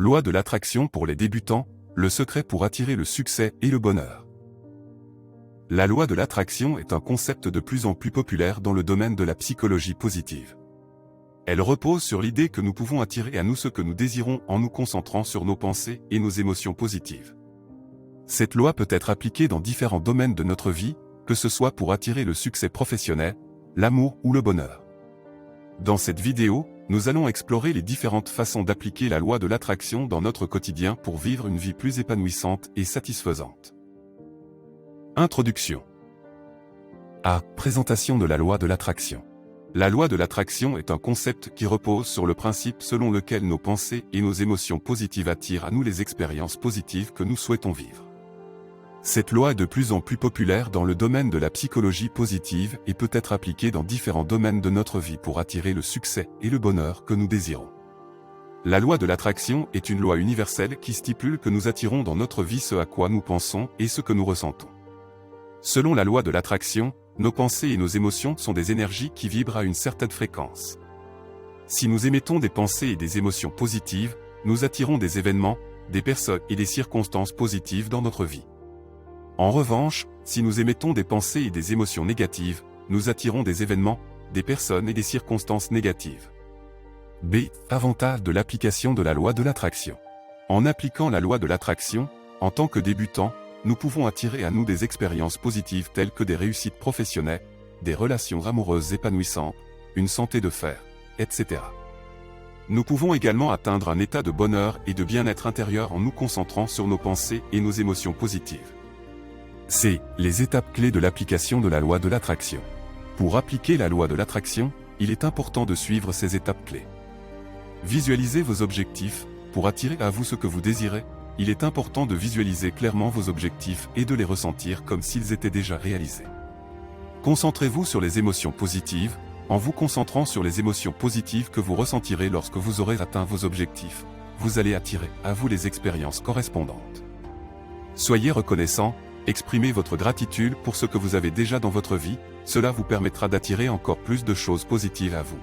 Loi de l'attraction pour les débutants, le secret pour attirer le succès et le bonheur. La loi de l'attraction est un concept de plus en plus populaire dans le domaine de la psychologie positive. Elle repose sur l'idée que nous pouvons attirer à nous ce que nous désirons en nous concentrant sur nos pensées et nos émotions positives. Cette loi peut être appliquée dans différents domaines de notre vie, que ce soit pour attirer le succès professionnel, l'amour ou le bonheur. Dans cette vidéo, nous allons explorer les différentes façons d'appliquer la loi de l'attraction dans notre quotidien pour vivre une vie plus épanouissante et satisfaisante. Introduction. Présentation de la loi de l'attraction. La loi de l'attraction est un concept qui repose sur le principe selon lequel nos pensées et nos émotions positives attirent à nous les expériences positives que nous souhaitons vivre. Cette loi est de plus en plus populaire dans le domaine de la psychologie positive et peut être appliquée dans différents domaines de notre vie pour attirer le succès et le bonheur que nous désirons. La loi de l'attraction est une loi universelle qui stipule que nous attirons dans notre vie ce à quoi nous pensons et ce que nous ressentons. Selon la loi de l'attraction, nos pensées et nos émotions sont des énergies qui vibrent à une certaine fréquence. Si nous émettons des pensées et des émotions positives, nous attirons des événements, des personnes et des circonstances positives dans notre vie. En revanche, si nous émettons des pensées et des émotions négatives, nous attirons des événements, des personnes et des circonstances négatives. Avantage de l'application de la loi de l'attraction. En appliquant la loi de l'attraction, en tant que débutants, nous pouvons attirer à nous des expériences positives telles que des réussites professionnelles, des relations amoureuses épanouissantes, une santé de fer, etc. Nous pouvons également atteindre un état de bonheur et de bien-être intérieur en nous concentrant sur nos pensées et nos émotions positives. Les étapes clés de l'application de la loi de l'attraction. Pour appliquer la loi de l'attraction, il est important de suivre ces étapes clés. Visualisez vos objectifs. Pour attirer à vous ce que vous désirez, il est important de visualiser clairement vos objectifs et de les ressentir comme s'ils étaient déjà réalisés. Concentrez-vous sur les émotions positives. En vous concentrant sur les émotions positives que vous ressentirez lorsque vous aurez atteint vos objectifs, vous allez attirer à vous les expériences correspondantes. Soyez reconnaissant. Exprimez votre gratitude pour ce que vous avez déjà dans votre vie, cela vous permettra d'attirer encore plus de choses positives à vous.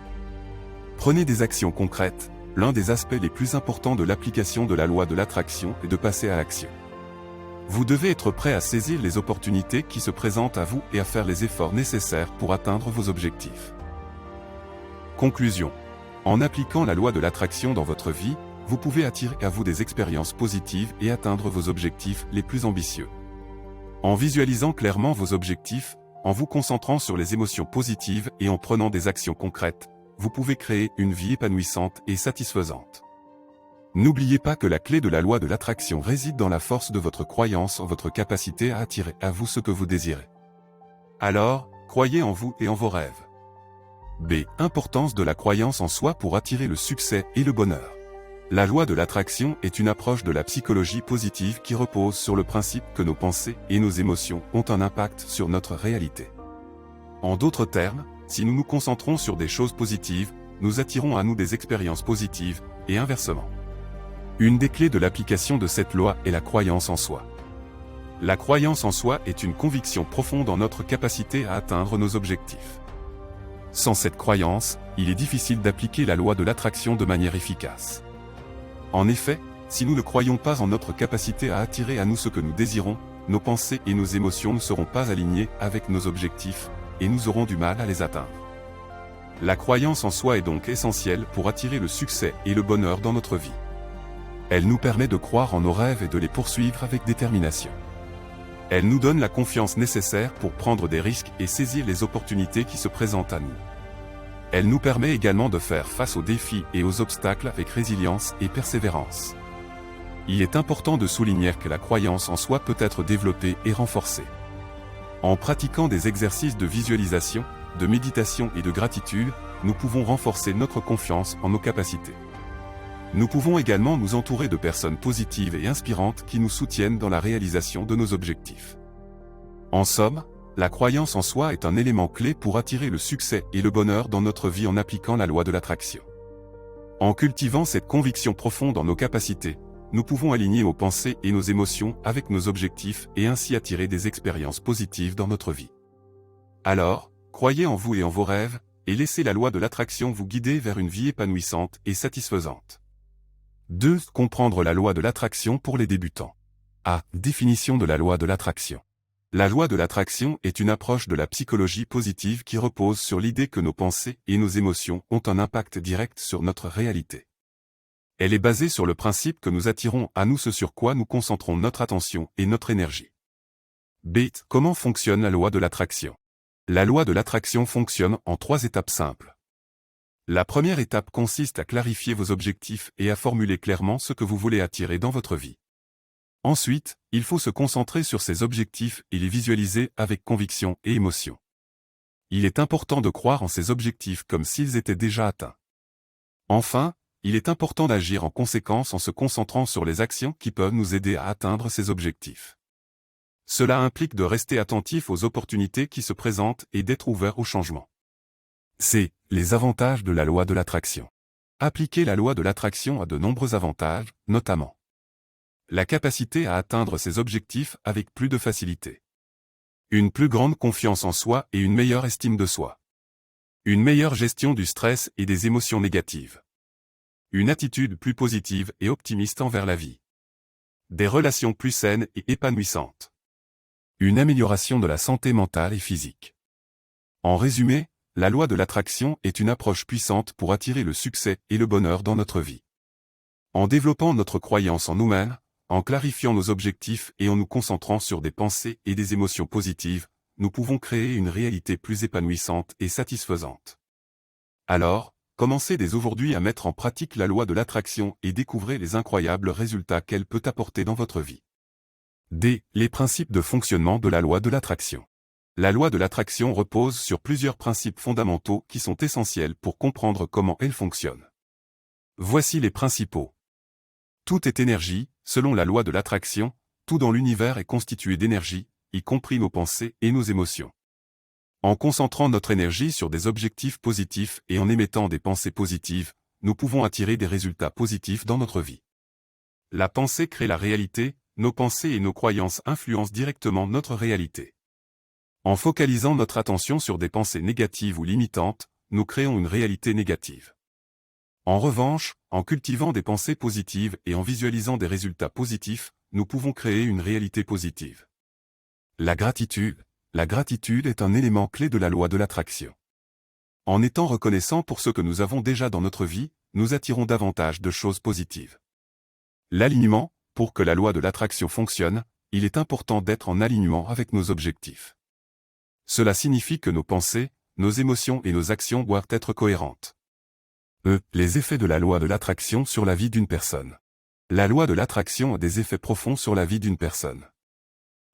Prenez des actions concrètes. L'un des aspects les plus importants de l'application de la loi de l'attraction est de passer à l'action. Vous devez être prêt à saisir les opportunités qui se présentent à vous et à faire les efforts nécessaires pour atteindre vos objectifs. Conclusion. En appliquant la loi de l'attraction dans votre vie, vous pouvez attirer à vous des expériences positives et atteindre vos objectifs les plus ambitieux. En visualisant clairement vos objectifs, en vous concentrant sur les émotions positives et en prenant des actions concrètes, vous pouvez créer une vie épanouissante et satisfaisante. N'oubliez pas que la clé de la loi de l'attraction réside dans la force de votre croyance en votre capacité à attirer à vous ce que vous désirez. Alors, croyez en vous et en vos rêves. Importance de la croyance en soi pour attirer le succès et le bonheur. La loi de l'attraction est une approche de la psychologie positive qui repose sur le principe que nos pensées et nos émotions ont un impact sur notre réalité. En d'autres termes, si nous nous concentrons sur des choses positives, nous attirons à nous des expériences positives, et inversement. Une des clés de l'application de cette loi est la croyance en soi. La croyance en soi est une conviction profonde en notre capacité à atteindre nos objectifs. Sans cette croyance, il est difficile d'appliquer la loi de l'attraction de manière efficace. En effet, si nous ne croyons pas en notre capacité à attirer à nous ce que nous désirons, nos pensées et nos émotions ne seront pas alignées avec nos objectifs, et nous aurons du mal à les atteindre. La croyance en soi est donc essentielle pour attirer le succès et le bonheur dans notre vie. Elle nous permet de croire en nos rêves et de les poursuivre avec détermination. Elle nous donne la confiance nécessaire pour prendre des risques et saisir les opportunités qui se présentent à nous. Elle nous permet également de faire face aux défis et aux obstacles avec résilience et persévérance. Il est important de souligner que la croyance en soi peut être développée et renforcée. En pratiquant des exercices de visualisation, de méditation et de gratitude, nous pouvons renforcer notre confiance en nos capacités. Nous pouvons également nous entourer de personnes positives et inspirantes qui nous soutiennent dans la réalisation de nos objectifs. En somme, la croyance en soi est un élément clé pour attirer le succès et le bonheur dans notre vie en appliquant la loi de l'attraction. En cultivant cette conviction profonde en nos capacités, nous pouvons aligner nos pensées et nos émotions avec nos objectifs et ainsi attirer des expériences positives dans notre vie. Alors, croyez en vous et en vos rêves, et laissez la loi de l'attraction vous guider vers une vie épanouissante et satisfaisante. 2. Comprendre la loi de l'attraction pour les débutants. A. Définition de la loi de l'attraction. La loi de l'attraction est une approche de la psychologie positive qui repose sur l'idée que nos pensées et nos émotions ont un impact direct sur notre réalité. Elle est basée sur le principe que nous attirons à nous ce sur quoi nous concentrons notre attention et notre énergie. B. Comment fonctionne la loi de l'attraction? La loi de l'attraction fonctionne en 3 étapes simples. La première étape consiste à clarifier vos objectifs et à formuler clairement ce que vous voulez attirer dans votre vie. Ensuite, il faut se concentrer sur ces objectifs et les visualiser avec conviction et émotion. Il est important de croire en ces objectifs comme s'ils étaient déjà atteints. Enfin, il est important d'agir en conséquence en se concentrant sur les actions qui peuvent nous aider à atteindre ces objectifs. Cela implique de rester attentif aux opportunités qui se présentent et d'être ouvert au changement. C. Les avantages de la loi de l'attraction. Appliquer la loi de l'attraction a de nombreux avantages, notamment la capacité à atteindre ses objectifs avec plus de facilité. Une plus grande confiance en soi et une meilleure estime de soi. Une meilleure gestion du stress et des émotions négatives. Une attitude plus positive et optimiste envers la vie. Des relations plus saines et épanouissantes. Une amélioration de la santé mentale et physique. En résumé, la loi de l'attraction est une approche puissante pour attirer le succès et le bonheur dans notre vie. En développant notre croyance en nous-mêmes, en clarifiant nos objectifs et en nous concentrant sur des pensées et des émotions positives, nous pouvons créer une réalité plus épanouissante et satisfaisante. Alors, commencez dès aujourd'hui à mettre en pratique la loi de l'attraction et découvrez les incroyables résultats qu'elle peut apporter dans votre vie. D. Les principes de fonctionnement de la loi de l'attraction. La loi de l'attraction repose sur plusieurs principes fondamentaux qui sont essentiels pour comprendre comment elle fonctionne. Voici les principaux. Tout est énergie, selon la loi de l'attraction, tout dans l'univers est constitué d'énergie, y compris nos pensées et nos émotions. En concentrant notre énergie sur des objectifs positifs et en émettant des pensées positives, nous pouvons attirer des résultats positifs dans notre vie. La pensée crée la réalité, nos pensées et nos croyances influencent directement notre réalité. En focalisant notre attention sur des pensées négatives ou limitantes, nous créons une réalité négative. En revanche, en cultivant des pensées positives et en visualisant des résultats positifs, nous pouvons créer une réalité positive. La gratitude. La gratitude est un élément clé de la loi de l'attraction. En étant reconnaissants pour ce que nous avons déjà dans notre vie, nous attirons davantage de choses positives. L'alignement. Pour que la loi de l'attraction fonctionne, il est important d'être en alignement avec nos objectifs. Cela signifie que nos pensées, nos émotions et nos actions doivent être cohérentes. Les effets de la loi de l'attraction sur la vie d'une personne. La loi de l'attraction a des effets profonds sur la vie d'une personne.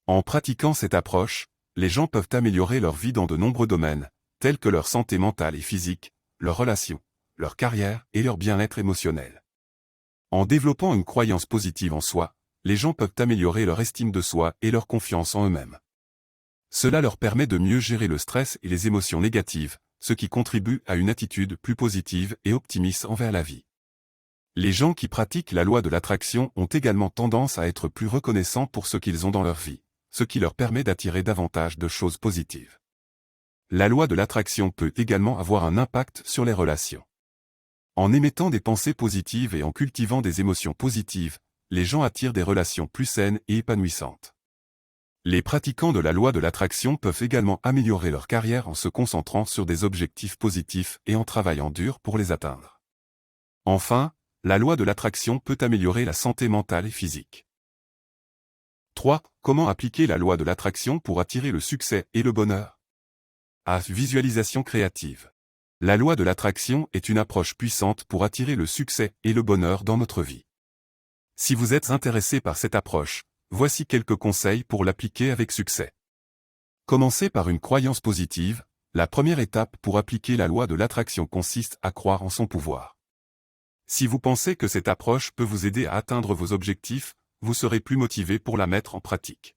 En pratiquant cette approche, les gens peuvent améliorer leur vie dans de nombreux domaines, tels que leur santé mentale et physique, leurs relations, leur carrière et leur bien-être émotionnel. En développant une croyance positive en soi, les gens peuvent améliorer leur estime de soi et leur confiance en eux-mêmes. Cela leur permet de mieux gérer le stress et les émotions négatives, ce qui contribue à une attitude plus positive et optimiste envers la vie. Les gens qui pratiquent la loi de l'attraction ont également tendance à être plus reconnaissants pour ce qu'ils ont dans leur vie, ce qui leur permet d'attirer davantage de choses positives. La loi de l'attraction peut également avoir un impact sur les relations. En émettant des pensées positives et en cultivant des émotions positives, les gens attirent des relations plus saines et épanouissantes. Les pratiquants de la loi de l'attraction peuvent également améliorer leur carrière en se concentrant sur des objectifs positifs et en travaillant dur pour les atteindre. Enfin, la loi de l'attraction peut améliorer la santé mentale et physique. 3. Comment appliquer la loi de l'attraction pour attirer le succès et le bonheur? A. Visualisation créative. La loi de l'attraction est une approche puissante pour attirer le succès et le bonheur dans notre vie. Si vous êtes intéressé par cette approche, voici quelques conseils pour l'appliquer avec succès. Commencez par une croyance positive. La première étape pour appliquer la loi de l'attraction consiste à croire en son pouvoir. Si vous pensez que cette approche peut vous aider à atteindre vos objectifs, vous serez plus motivé pour la mettre en pratique.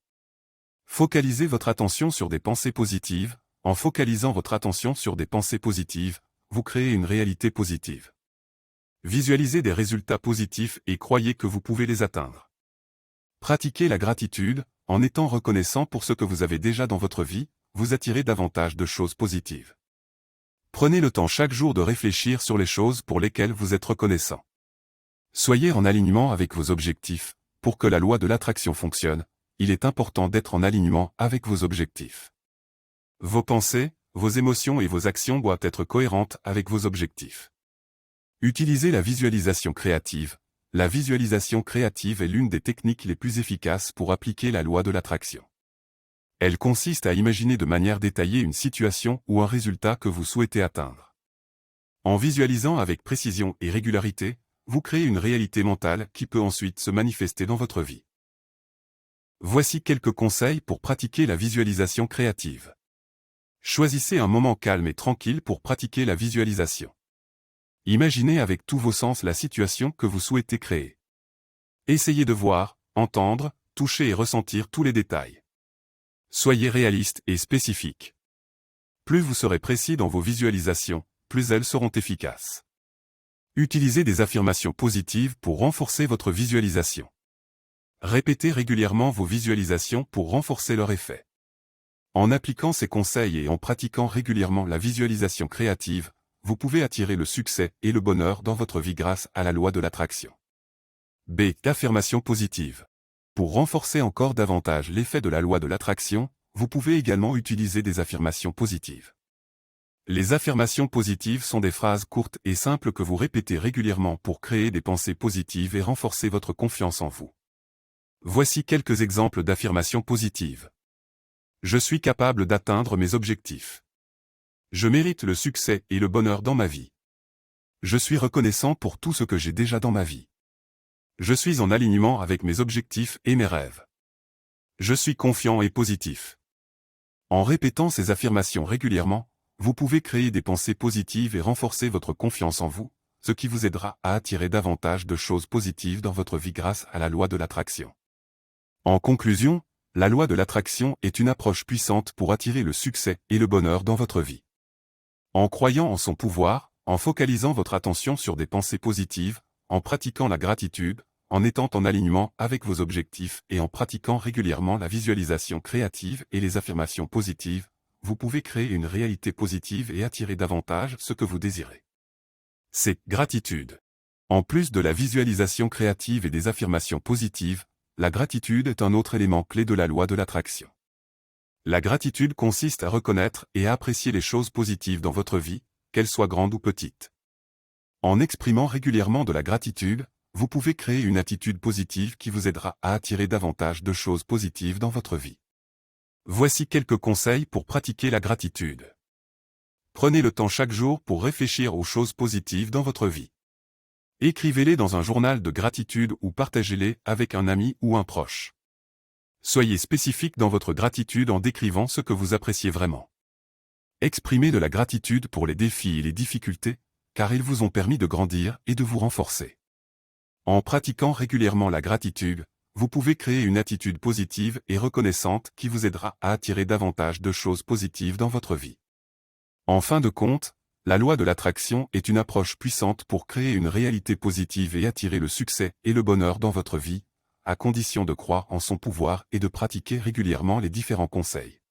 Focalisez votre attention sur des pensées positives. En focalisant votre attention sur des pensées positives, vous créez une réalité positive. Visualisez des résultats positifs et croyez que vous pouvez les atteindre. Pratiquez la gratitude. En étant reconnaissant pour ce que vous avez déjà dans votre vie, vous attirez davantage de choses positives. Prenez le temps chaque jour de réfléchir sur les choses pour lesquelles vous êtes reconnaissant. Soyez en alignement avec vos objectifs. Pour que la loi de l'attraction fonctionne, il est important d'être en alignement avec vos objectifs. Vos pensées, vos émotions et vos actions doivent être cohérentes avec vos objectifs. Utilisez la visualisation créative. La visualisation créative est l'une des techniques les plus efficaces pour appliquer la loi de l'attraction. Elle consiste à imaginer de manière détaillée une situation ou un résultat que vous souhaitez atteindre. En visualisant avec précision et régularité, vous créez une réalité mentale qui peut ensuite se manifester dans votre vie. Voici quelques conseils pour pratiquer la visualisation créative. Choisissez un moment calme et tranquille pour pratiquer la visualisation. Imaginez avec tous vos sens la situation que vous souhaitez créer. Essayez de voir, entendre, toucher et ressentir tous les détails. Soyez réaliste et spécifique. Plus vous serez précis dans vos visualisations, plus elles seront efficaces. Utilisez des affirmations positives pour renforcer votre visualisation. Répétez régulièrement vos visualisations pour renforcer leur effet. En appliquant ces conseils et en pratiquant régulièrement la visualisation créative, vous pouvez attirer le succès et le bonheur dans votre vie grâce à la loi de l'attraction. B. Affirmations positives. Pour renforcer encore davantage l'effet de la loi de l'attraction, vous pouvez également utiliser des affirmations positives. Les affirmations positives sont des phrases courtes et simples que vous répétez régulièrement pour créer des pensées positives et renforcer votre confiance en vous. Voici quelques exemples d'affirmations positives. Je suis capable d'atteindre mes objectifs. Je mérite le succès et le bonheur dans ma vie. Je suis reconnaissant pour tout ce que j'ai déjà dans ma vie. Je suis en alignement avec mes objectifs et mes rêves. Je suis confiant et positif. En répétant ces affirmations régulièrement, vous pouvez créer des pensées positives et renforcer votre confiance en vous, ce qui vous aidera à attirer davantage de choses positives dans votre vie grâce à la loi de l'attraction. En conclusion, la loi de l'attraction est une approche puissante pour attirer le succès et le bonheur dans votre vie. En croyant en son pouvoir, en focalisant votre attention sur des pensées positives, en pratiquant la gratitude, en étant en alignement avec vos objectifs et en pratiquant régulièrement la visualisation créative et les affirmations positives, vous pouvez créer une réalité positive et attirer davantage ce que vous désirez. C'est gratitude. En plus de la visualisation créative et des affirmations positives, la gratitude est un autre élément clé de la loi de l'attraction. La gratitude consiste à reconnaître et à apprécier les choses positives dans votre vie, qu'elles soient grandes ou petites. En exprimant régulièrement de la gratitude, vous pouvez créer une attitude positive qui vous aidera à attirer davantage de choses positives dans votre vie. Voici quelques conseils pour pratiquer la gratitude. Prenez le temps chaque jour pour réfléchir aux choses positives dans votre vie. Écrivez-les dans un journal de gratitude ou partagez-les avec un ami ou un proche. Soyez spécifique dans votre gratitude en décrivant ce que vous appréciez vraiment. Exprimez de la gratitude pour les défis et les difficultés, car ils vous ont permis de grandir et de vous renforcer. En pratiquant régulièrement la gratitude, vous pouvez créer une attitude positive et reconnaissante qui vous aidera à attirer davantage de choses positives dans votre vie. En fin de compte, la loi de l'attraction est une approche puissante pour créer une réalité positive et attirer le succès et le bonheur dans votre vie, à condition de croire en son pouvoir et de pratiquer régulièrement les différents conseils.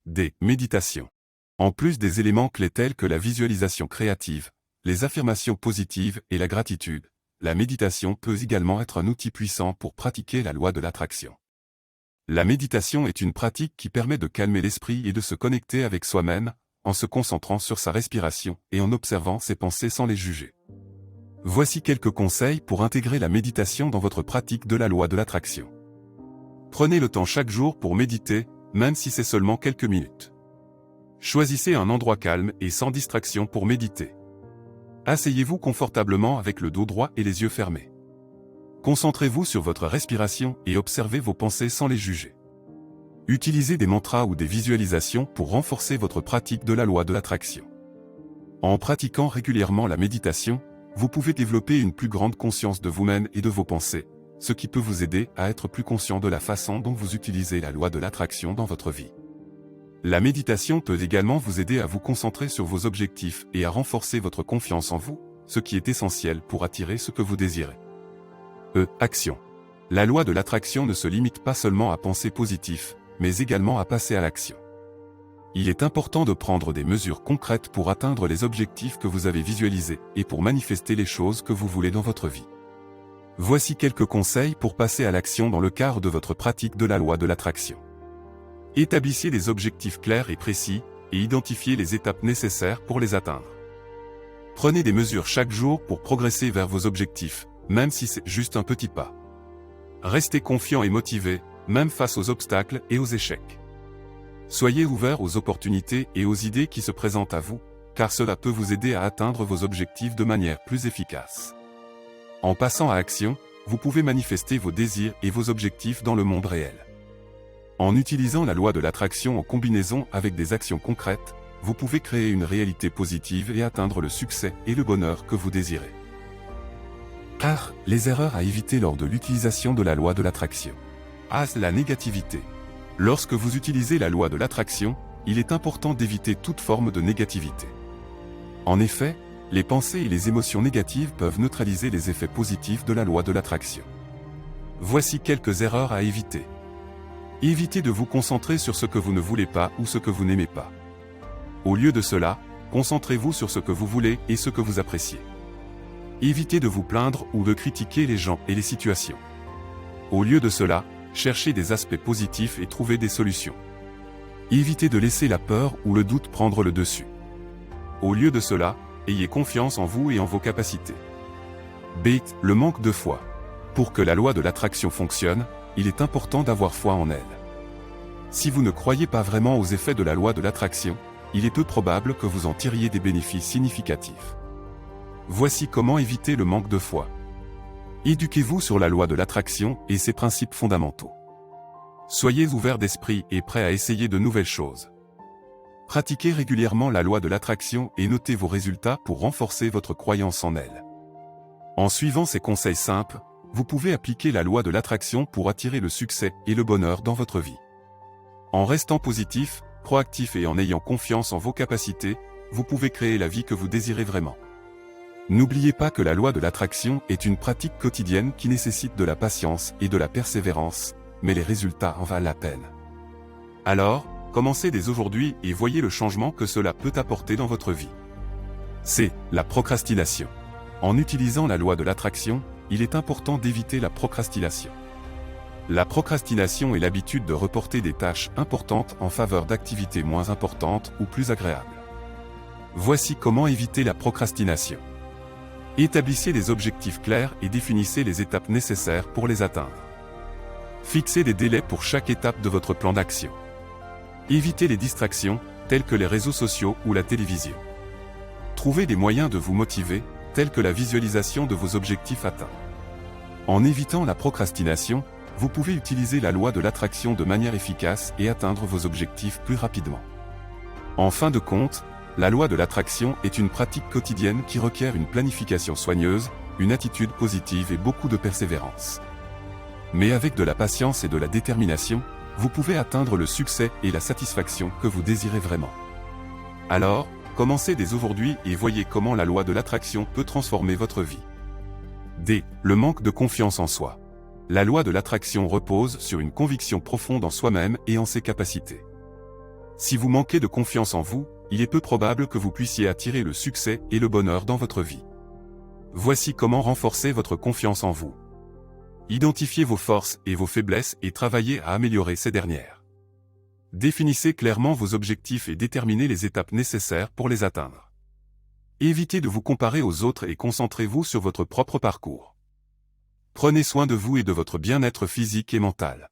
D. Méditation. En plus des éléments clés tels que la visualisation créative, les affirmations positives et la gratitude, la méditation peut également être un outil puissant pour pratiquer la loi de l'attraction. La méditation est une pratique qui permet de calmer l'esprit et de se connecter avec soi-même, en se concentrant sur sa respiration et en observant ses pensées sans les juger. Voici quelques conseils pour intégrer la méditation dans votre pratique de la loi de l'attraction. Prenez le temps chaque jour pour méditer, même si c'est seulement quelques minutes. Choisissez un endroit calme et sans distraction pour méditer. Asseyez-vous confortablement avec le dos droit et les yeux fermés. Concentrez-vous sur votre respiration et observez vos pensées sans les juger. Utilisez des mantras ou des visualisations pour renforcer votre pratique de la loi de l'attraction. En pratiquant régulièrement la méditation, vous pouvez développer une plus grande conscience de vous-même et de vos pensées, ce qui peut vous aider à être plus conscient de la façon dont vous utilisez la loi de l'attraction dans votre vie. La méditation peut également vous aider à vous concentrer sur vos objectifs et à renforcer votre confiance en vous, ce qui est essentiel pour attirer ce que vous désirez. Action. La loi de l'attraction ne se limite pas seulement à penser positif, mais également à passer à l'action. Il est important de prendre des mesures concrètes pour atteindre les objectifs que vous avez visualisés et pour manifester les choses que vous voulez dans votre vie. Voici quelques conseils pour passer à l'action dans le cadre de votre pratique de la loi de l'attraction. Établissez des objectifs clairs et précis, et identifiez les étapes nécessaires pour les atteindre. Prenez des mesures chaque jour pour progresser vers vos objectifs, même si c'est juste un petit pas. Restez confiant et motivé, même face aux obstacles et aux échecs. Soyez ouvert aux opportunités et aux idées qui se présentent à vous, car cela peut vous aider à atteindre vos objectifs de manière plus efficace. En passant à l'action, vous pouvez manifester vos désirs et vos objectifs dans le monde réel. En utilisant la loi de l'attraction en combinaison avec des actions concrètes, vous pouvez créer une réalité positive et atteindre le succès et le bonheur que vous désirez. Car, les erreurs à éviter lors de l'utilisation de la loi de l'attraction. La négativité. Lorsque vous utilisez la loi de l'attraction, il est important d'éviter toute forme de négativité. En effet, les pensées et les émotions négatives peuvent neutraliser les effets positifs de la loi de l'attraction. Voici quelques erreurs à éviter. Évitez de vous concentrer sur ce que vous ne voulez pas ou ce que vous n'aimez pas. Au lieu de cela, concentrez-vous sur ce que vous voulez et ce que vous appréciez. Évitez de vous plaindre ou de critiquer les gens et les situations. Au lieu de cela, cherchez des aspects positifs et trouvez des solutions. Évitez de laisser la peur ou le doute prendre le dessus. Au lieu de cela, ayez confiance en vous et en vos capacités. Le manque de foi. Pour que la loi de l'attraction fonctionne, il est important d'avoir foi en elle. Si vous ne croyez pas vraiment aux effets de la loi de l'attraction, il est peu probable que vous en tiriez des bénéfices significatifs. Voici comment éviter le manque de foi. Éduquez-vous sur la loi de l'attraction et ses principes fondamentaux. Soyez ouvert d'esprit et prêt à essayer de nouvelles choses. Pratiquez régulièrement la loi de l'attraction et notez vos résultats pour renforcer votre croyance en elle. En suivant ces conseils simples, vous pouvez appliquer la loi de l'attraction pour attirer le succès et le bonheur dans votre vie. En restant positif, proactif et en ayant confiance en vos capacités, vous pouvez créer la vie que vous désirez vraiment. N'oubliez pas que la loi de l'attraction est une pratique quotidienne qui nécessite de la patience et de la persévérance, mais les résultats en valent la peine. Alors, commencez dès aujourd'hui et voyez le changement que cela peut apporter dans votre vie. C'est la procrastination. En utilisant la loi de l'attraction, il est important d'éviter la procrastination. La procrastination est l'habitude de reporter des tâches importantes en faveur d'activités moins importantes ou plus agréables. Voici comment éviter la procrastination. Établissez des objectifs clairs et définissez les étapes nécessaires pour les atteindre. Fixez des délais pour chaque étape de votre plan d'action. Évitez les distractions, telles que les réseaux sociaux ou la télévision. Trouvez des moyens de vous motiver, tels que la visualisation de vos objectifs atteints. En évitant la procrastination, vous pouvez utiliser la loi de l'attraction de manière efficace et atteindre vos objectifs plus rapidement. En fin de compte, la loi de l'attraction est une pratique quotidienne qui requiert une planification soigneuse, une attitude positive et beaucoup de persévérance. Mais avec de la patience et de la détermination, vous pouvez atteindre le succès et la satisfaction que vous désirez vraiment. Alors, commencez dès aujourd'hui et voyez comment la loi de l'attraction peut transformer votre vie. Le manque de confiance en soi. La loi de l'attraction repose sur une conviction profonde en soi-même et en ses capacités. Si vous manquez de confiance en vous, il est peu probable que vous puissiez attirer le succès et le bonheur dans votre vie. Voici comment renforcer votre confiance en vous. Identifiez vos forces et vos faiblesses et travaillez à améliorer ces dernières. Définissez clairement vos objectifs et déterminez les étapes nécessaires pour les atteindre. Évitez de vous comparer aux autres et concentrez-vous sur votre propre parcours. Prenez soin de vous et de votre bien-être physique et mental.